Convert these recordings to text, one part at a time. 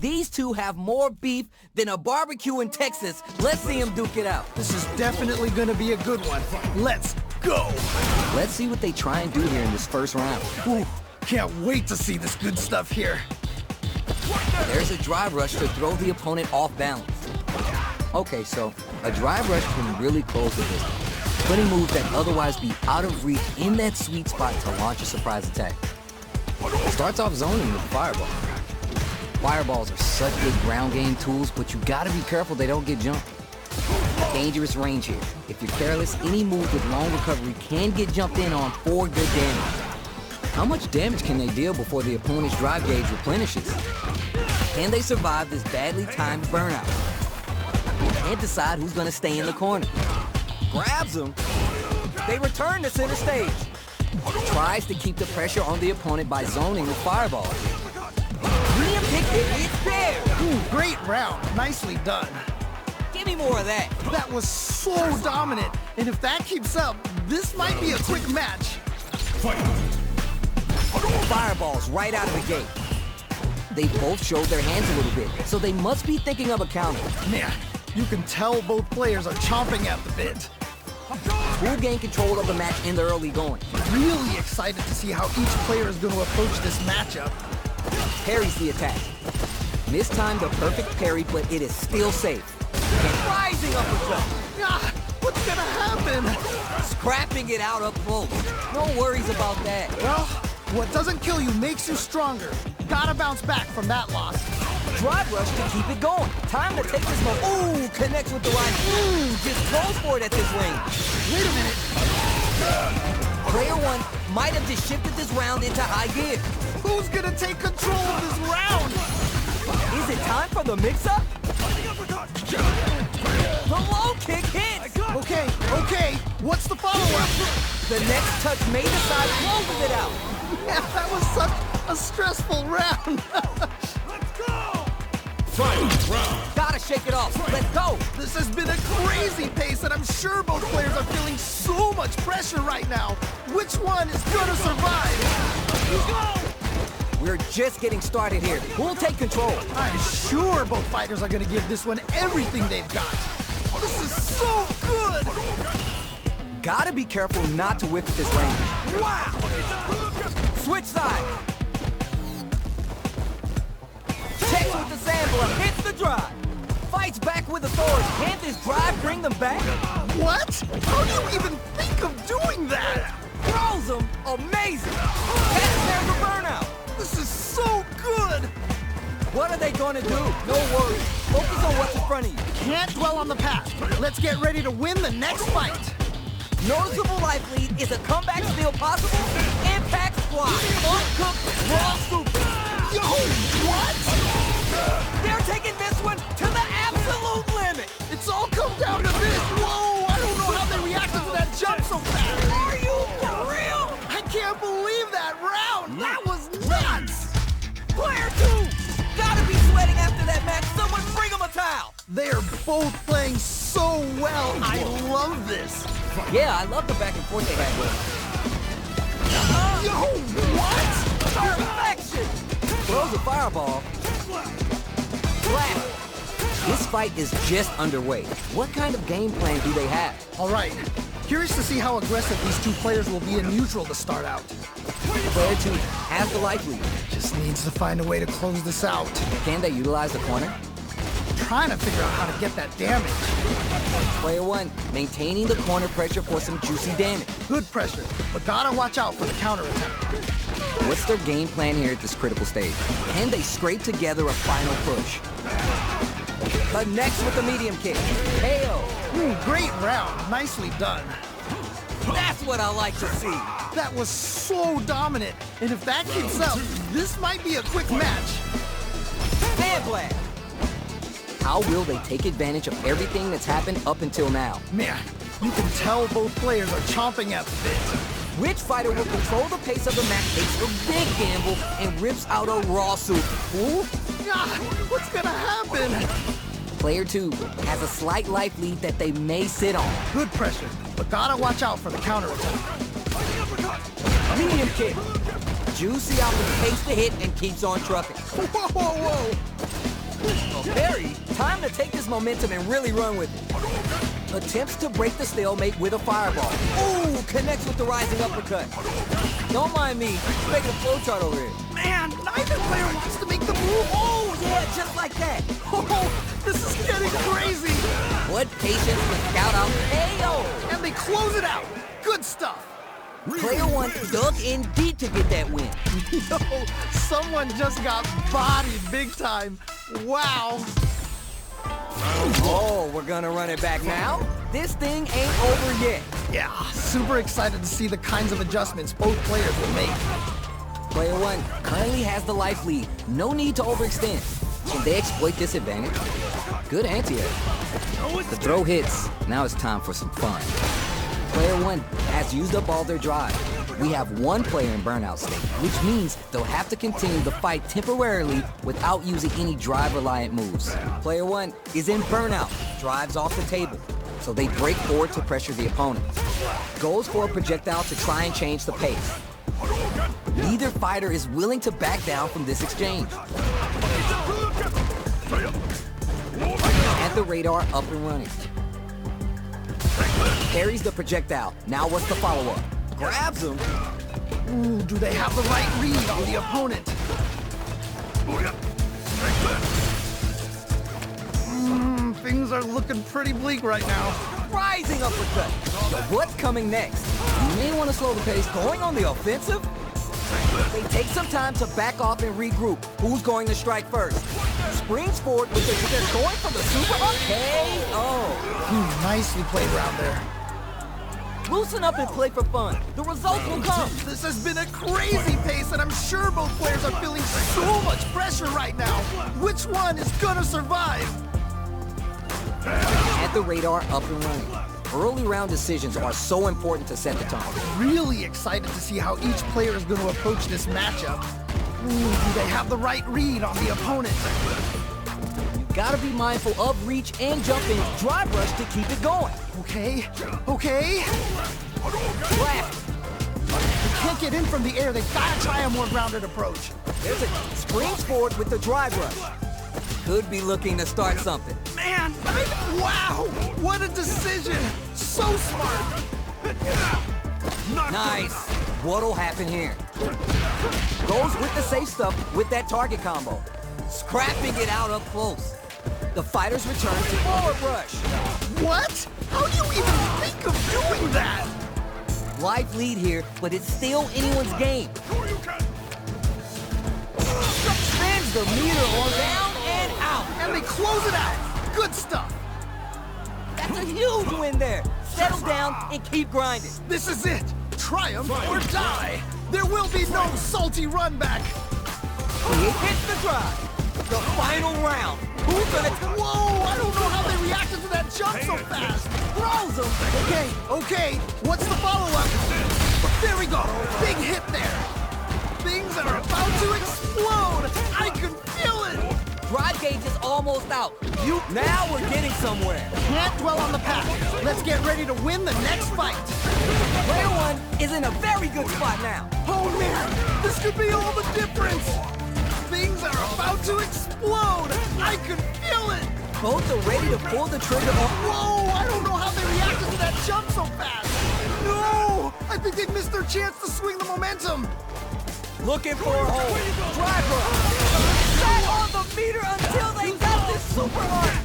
These two have more beef than a barbecue in Texas. Let's see them duke it out. This is definitely gonna be a good one. Let's go! Let's see what they try and do here in this first round. Ooh, can't wait to see this good stuff here. There's a drive rush to throw the opponent off balance. Okay, so a drive rush can really close the distance, putting moves that otherwise be out of reach in that sweet spot to launch a surprise attack. It starts off zoning with Fireball. Fireballs are such good ground game tools, but you gotta be careful they don't get jumped. Dangerous range here. If you're careless, any move with long recovery can get jumped in on for good damage. How much damage can they deal before the opponent's drive gauge replenishes? Can they survive this badly timed burnout? And decide who's gonna stay in the corner. Grabs them. They return to center stage. Tries to keep the pressure on the opponent by zoning with Fireball. Medium kick, it's there! Ooh, great round. Nicely done. Give me more of that. That was so dominant. And if that keeps up, this might be a quick match. Fireballs right out of the gate. They both showed their hands a little bit, so they must be thinking of a counter. Man, you can tell both players are chomping at the bit. Who gained control of the match in the early going? Really excited to see how each player is going to approach this matchup. Parries the attack. Mistimed the perfect parry, but it is still safe. And rising up a jump. Ah, what's gonna happen? Scrapping it out up close. No worries about that. Well, what doesn't kill you makes you stronger. Gotta bounce back from that loss. Drive rush to keep it going. Time to take this one. Ooh, connects with the right. Just goes for it at this range. Wait a minute. Player one might have just shifted this round into high gear. Who's gonna take control of this round? Is it time for the mix-up? The low kick hits. Okay. What's the follow-up? The next touch may decide closes it out. Yeah, that was such a stressful round. Gotta shake it off. Let's go. This has been a crazy pace, and I'm sure both players are feeling so much pressure right now. Which one is gonna survive? Let's go! We're just getting started here. Who'll take control? I'm sure both fighters are gonna give this one everything they've got. This is so good! Gotta be careful not to whip at this range. Wow! Switch side. Checks with the sandblow, hits the drive. Fights back with authority. Can't this drive bring them back? What? How do you even think of doing that? Throws them. Amazing. There's a burnout. This is so good! What are they gonna do? No worries. Focus on what's in front of you. Can't dwell on the past. Let's get ready to win the next fight. Noticeable life lead. Is a comeback still possible? Impact squad. Uncooked raw soup. Yo, what? They're taking this one to the absolute limit. It's all come down to this. Whoa, I don't know how they reacted to that jump so fast. Are you for real? I can't believe that round. That was nuts. Player two. Gotta be sweating after that match. Someone bring him a towel. They're both playing so well. I love this. Yeah, I love the back and forth they had with him. Yo, what? Perfection! Throws a fireball. Flat. This fight is just underway. What kind of game plan do they have? All right. Curious to see how aggressive these two players will be in neutral to start out. Player two has the life lead. Just needs to find a way to close this out. Can they utilize the corner? Trying to figure out how to get that damage. Player one maintaining the corner pressure for some juicy damage. Good pressure, but gotta watch out for the counterattack. What's their game plan here at this critical stage? Can they scrape together a final push? Connects with the medium kick. KO. Great round. Nicely done. That's what I like to see. That was so dominant. And if that keeps up, this might be a quick match. Sand blast. How will they take advantage of everything that's happened up until now? Man, you can tell both players are chomping at the bit. Which fighter will control the pace of the match, takes a big gamble, and rips out a raw soup? Who? What's gonna happen? Player two has a slight life lead that they may sit on. Good pressure, but gotta watch out for the counterattack. Medium kick. juicy offense takes the hit and keeps on trucking. Whoa, whoa, whoa! Well, Perry, time to take this momentum and really run with it. Attempts to break the stalemate with a fireball. Ooh, connects with the rising uppercut. Don't mind me, making a flowchart over here. Man, neither player wants to make the move. Oh, yeah, just like that. Oh, this is getting crazy. What patience to scout out KO. And they close it out. Good stuff. Player one dug in deep to get that win. Yo, someone just got bodied big time. Wow. Oh, we're gonna run it back now? This thing ain't over yet. Yeah, super excited to see the kinds of adjustments both players will make. Player one currently has the life lead. No need to overextend. Can they exploit this advantage? Good anti-air. The throw hits. Now it's time for some fun. Player one has used up all their drive. We have one player in burnout state, which means they'll have to continue the fight temporarily without using any drive-reliant moves. Player one is in burnout, drives off the table, so they break forward to pressure the opponent. Goes for a projectile to try and change the pace. Neither fighter is willing to back down from this exchange. At the radar, up and running. Parries the projectile. Now what's the follow-up? Grabs him. Ooh, do they have the right read on the opponent? Things are looking pretty bleak right now. Rising uppercut. So what's coming next? You may want to slow the pace. Going on the offensive? They take some time to back off and regroup. Who's going to strike first? Springs forward with they're going for the super KO. Nicely played around there. Loosen up and play for fun. The results will come. This has been a crazy pace, and I'm sure both players are feeling so much pressure right now. Which one is gonna survive? At the radar, up and running. Early round decisions are so important to set the tone. Really excited to see how each player is going to approach this matchup. Ooh, do they have the right read on the opponent? You gotta be mindful of reach and jumping. Drive rush to keep it going. Okay, okay. Blast. They can't get in from the air. They've got to try a more grounded approach. There's a springs forward with the drive rush. Could be looking to start something. Man, wow! What a decision! So smart! Nice. What'll happen here? Goes with the safe stuff with that target combo. Scrapping it out up close. The fighters return to forward rush. What? How do you even think of doing that? Life lead here, but it's still anyone's game. Spins the meter on down and out. And they close it out. Good stuff. That's a huge win there. Settle down and keep grinding. This is it. Triumph or die. There will be no salty run back. He hits the drive. The final round. Who's gonna... Whoa, I don't know how they reacted to that jump so fast. Throws him. Okay. What's the follow-up? There we go. Big hit there. Things are about to explode. I can feel it. Drive gauge is almost out. Now we're getting somewhere. Can't dwell on the past. Let's get ready to win the next fight. Player one is in a very good spot now. Oh man, this could be all the difference. Things are about to explode. I can feel it. Both are ready to pull the trigger on... Whoa, I don't know how they reacted to that jump so fast. No, I think they missed their chance to swing the momentum. Looking for a hole. Drive rush. Set on the meter until they got this super hard.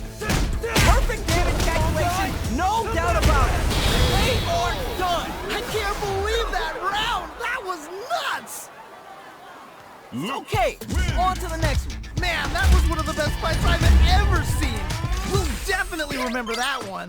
Perfect damage calculation. No doubt about it. They are done. I can't believe that round. That was nuts. Okay, on to the next one. Man, that was one of the best fights I've ever seen. We'll definitely remember that one.